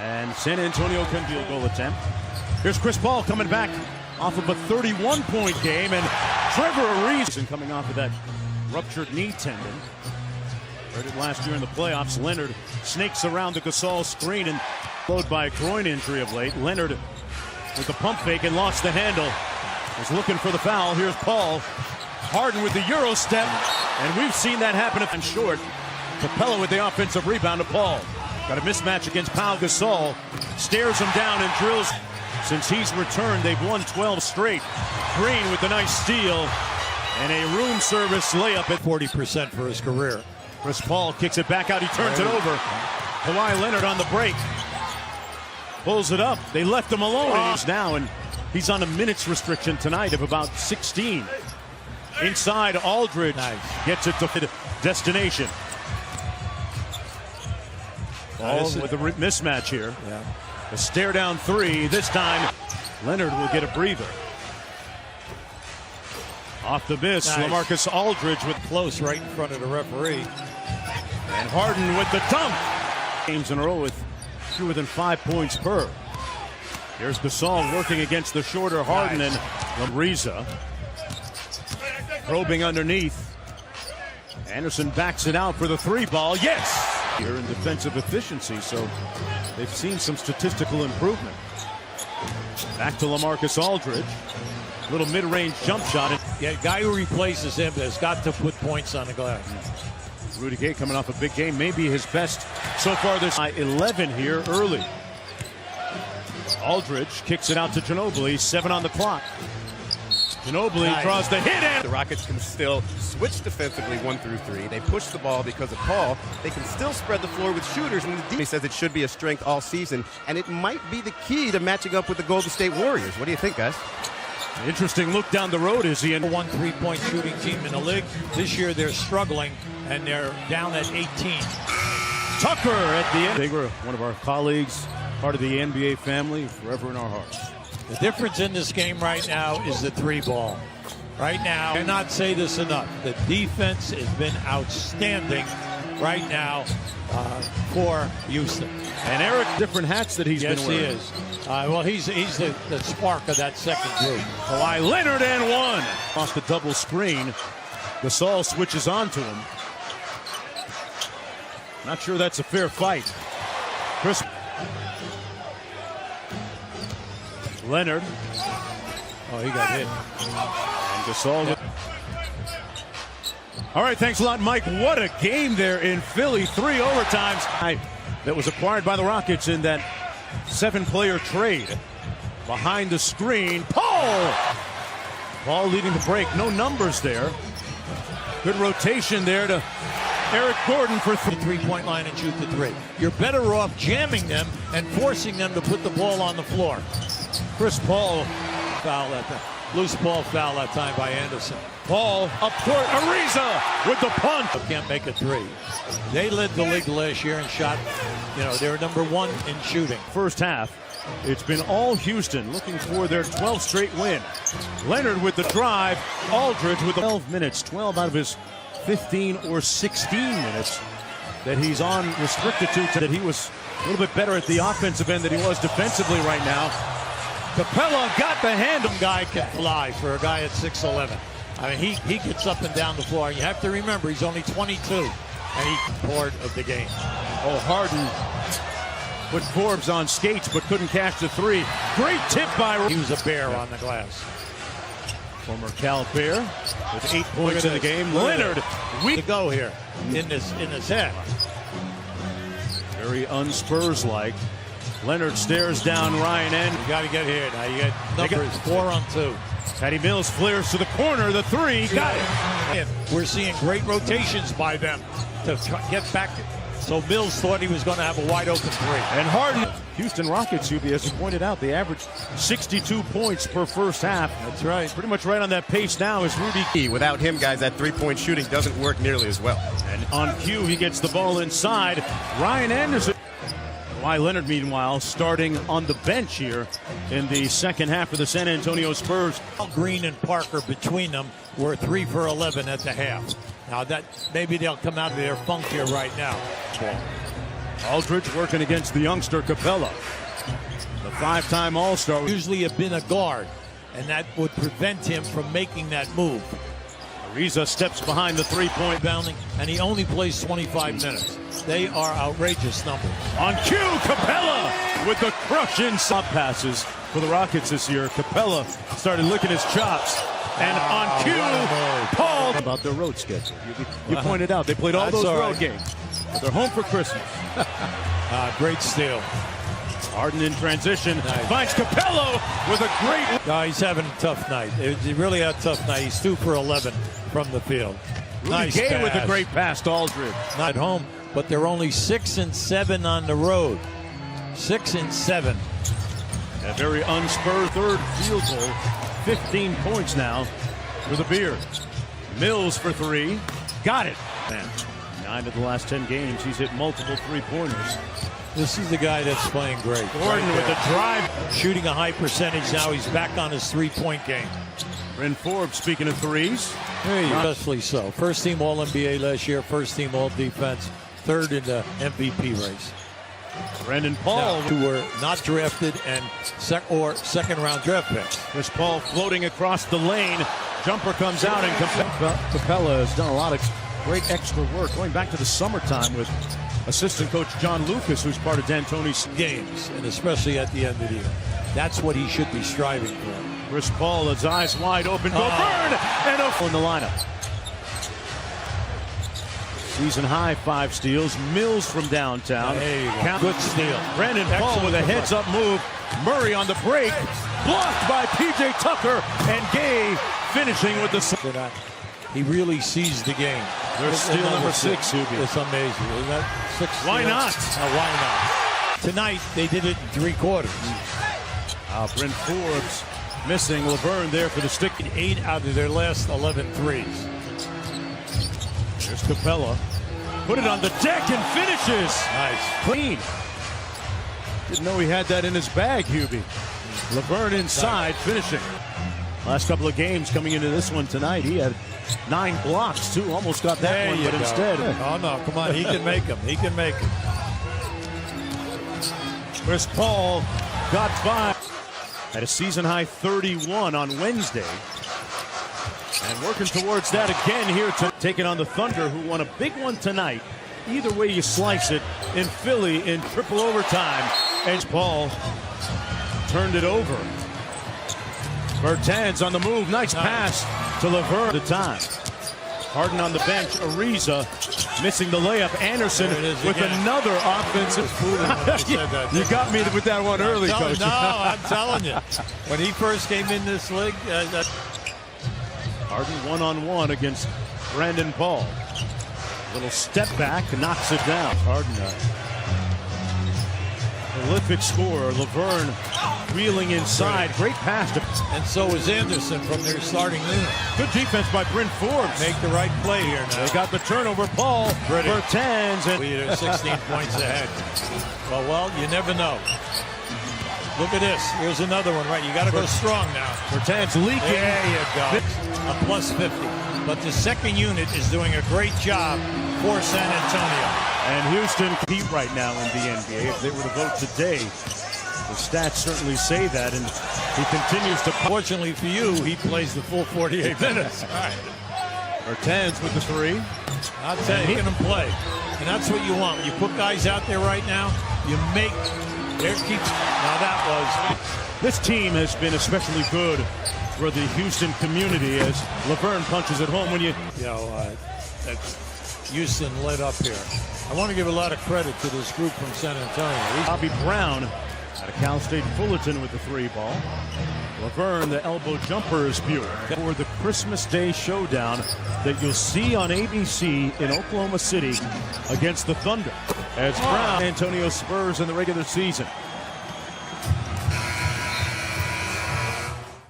And San Antonio can field goal attempt. Here's Chris Paul coming back off of a 31-point game, and Trevor Ariza coming off of that ruptured knee tendon. Heard it last year in the playoffs. Leonard snakes around the Gasol screen and followed by a groin injury of late. Leonard with the pump fake and lost the handle. Was looking for the foul. Here's Paul. Harden with the Euro step, and we've seen that happen. And short. Capella with the offensive rebound to Paul. Got a mismatch against Pau Gasol. Stares him down and drills. Since he's returned, they've won 12 straight. Green with the nice steal and a room service layup at 40% for his career. Chris Paul kicks it back out. He turns it over. Kawhi Leonard on the break. Pulls it up. They left him alone. He's now, and he's on a minutes restriction tonight of about 16. Inside, Aldridge gets it to destination. Ball with a mismatch here. Yeah. A stare down three. This time, Leonard will get a breather. Off the miss, LaMarcus Aldridge with close right in front of the referee. And Harden with the dunk. Games in a row with fewer than 5 points per. Here's Gasol working against the shorter Harden and Ariza. Probing underneath. Anderson backs it out for the three ball. Yes! Here in defensive efficiency, so they've seen some statistical improvement. Back to LaMarcus Aldridge. Little mid-range jump shot. Yeah, guy who replaces him has got to put points on the glass. Rudy Gay coming off a big game, maybe his best so far this 11 here early. Aldridge kicks it out to Ginobili, 7 on the clock. Ginobili draws the hit, and the Rockets can still switch defensively 1 through 3. They push the ball because of Paul. They can still spread the floor with shooters, and the defense says it should be a strength all season, and it might be the key to matching up with the Golden State Warriors. What do you think, guys? Interesting look down the road. Is he in one 3-point shooting team in the league? This year they're struggling, and they're down at 18. Tucker at the end. They were one of our colleagues, part of the NBA family, forever in our hearts. The difference in this game right now is the 3-ball. Right now, I cannot say this enough. The defense has been outstanding right now for Houston. And Eric, different hats that he's been wearing. Yes, he is. Well, he's the spark of that second group. Kawhi Leonard and one. Off the double screen. Gasol switches on to him. Not sure that's a fair fight. Chris Leonard. Oh, he got hit. And Gasol. All right, thanks a lot, Mike. What a game there in Philly. 3 overtimes. That was acquired by the Rockets in that 7-player trade. Behind the screen, Paul leading the break. No numbers there. Good rotation there to Eric Gordon for the 3-point line and shoot the 3. You're better off jamming them and forcing them to put the ball on the floor. Chris Paul foul that time. Loose ball foul that time by Anderson. Paul up court. Ariza with the punt. Can't make a 3. They led the league last year and shot. They were number 1 in shooting. First half, it's been all Houston looking for their 12th straight win. Leonard with the drive. Aldridge with the 12 minutes. 12 out of his 15 or 16 minutes that he's on restricted to. That he was a little bit better at the offensive end than he was defensively right now. Capella got the handle. Guy can fly for a guy at 6'11". I mean, he gets up and down the floor. You have to remember, he's only 22, and he's part of the game. Oh, Harden put Forbes on skates, but couldn't catch the 3. Great tip by. He was a bear on the glass. Former Cal Bear with 8 points in the game. Leonard, we to go here in his head. Very un-Spurs-like. Leonard stares down Ryan N. You got to get here now. You got numbers 4 on 2. Patty Mills flares to the corner. The 3 got it. We're seeing great rotations by them to get back. So Mills thought he was going to have a wide open 3. And Harden. Houston Rockets, as you pointed out, they averaged 62 points per first half. That's right. Pretty much right on that pace now is Rudy. Without him, guys, that 3-point shooting doesn't work nearly as well. And on cue, he gets the ball inside. Ryan Anderson. Kawhi Leonard, meanwhile, starting on the bench here in the second half of the San Antonio Spurs. Green and Parker between them were 3 for 11 at the half. Now that maybe they'll come out of their funk here right now. Aldridge working against the youngster Capella. The 5-time All-Star. Usually have been a guard, and that would prevent him from making that move. Ariza steps behind the three-point. Bounding, and he only plays 25 minutes. They are outrageous numbers. On cue, Capella with the crushing sub passes for the Rockets this year. Capella started licking his chops. And on cue, Paul. About their road schedule. You pointed out they played all those road games. But they're home for Christmas. Great steal. Harden in transition. Nice. Finds Capello with a great. No, he's having a tough night. He really had a tough night. He's 2 for 11 from the field. Nice Gay pass. With a great pass to Aldridge. Not at home, but they're only 6 and 7 on the road. 6 and 7. A very unspurred third field goal. 15 points now for the Beard. Mills for 3. Got it. Man, 9 of the last 10 games, he's hit multiple three-pointers. This is the guy that's playing great. Gordon with the drive. Shooting a high percentage now. He's back on his three-point game. Bryn Forbes, speaking of threes. Especially so. First team All-NBA last year. First team All-Defense. Third in the MVP race. Brandon Paul. Now, who were not drafted and second-round draft picks. Chris Paul floating across the lane. Jumper comes out and Capella has done a lot of great extra work going back to the summertime with assistant coach John Lucas, who's part of D'Antoni's games, and especially at the end of the year. That's what he should be striving for. Chris Paul, his eyes wide open. Go burn! And in the lineup. Season high 5 steals. Mills from downtown. There you go. Good steal. Brandon Paul with a heads-up move. Murray on the break. Blocked by P.J. Tucker. And Gay finishing with the... He really seized the game. There's steal number 6, Hubie. It's amazing. Isn't that 6? Why not? Why not? Tonight, they did it in 3 quarters. Bryn Forbes missing. Laverne there for the stick. 8 out of their last 11 threes. There's Capella. Put it on the deck and finishes. Nice. Clean. Didn't know he had that in his bag, Hubie. Laverne inside, finishing. Last couple of games coming into this one tonight, he had 9 blocks, too. Almost got that one, but instead. Oh, no, come on. He can make them. He can make them. Chris Paul got by. Had a season-high 31 on Wednesday. And working towards that again here to taking on the Thunder, who won a big one tonight. Either way you slice it, in Philly in triple overtime. And Paul turned it over. Bertans on the move. Nice pass to Laverne at the time. Harden on the bench. Ariza missing the layup. Anderson with another offensive. You got me with that one early, Coach. No, I'm telling you. When he first came in this league, Harden one-on-one against Brandon Paul. Little step back, knocks it down. Harden, prolific scorer. Laverne wheeling inside. Great pass. And so is Anderson from their starting unit. Good defense by Bryn Forbes. Make the right play here now. They got the turnover. Paul Bertans. And we are 16 points ahead. Well, you never know. Look at this. Here's another one, right? You got to go strong now. Bertans leaking. There you go. A plus 50. But the second unit is doing a great job for San Antonio. And Houston compete right now in the NBA. If they were to vote today, the stats certainly say that. And he continues to. Fortunately for you, he plays the full 48 minutes. All right. Bertans with the 3. I'll tell you, he can play. And that's what you want. When you put guys out there right now, you make their keeps. Now that was. This team has been especially good for the Houston community as Laverne punches it home when you. Houston led up here. I want to give a lot of credit to this group from San Antonio. Bobby Brown out of Cal State Fullerton with the 3 ball. Laverne, the elbow jumper is pure. For the Christmas Day showdown that you'll see on ABC in Oklahoma City against the Thunder. As Brown, Antonio Spurs in the regular season.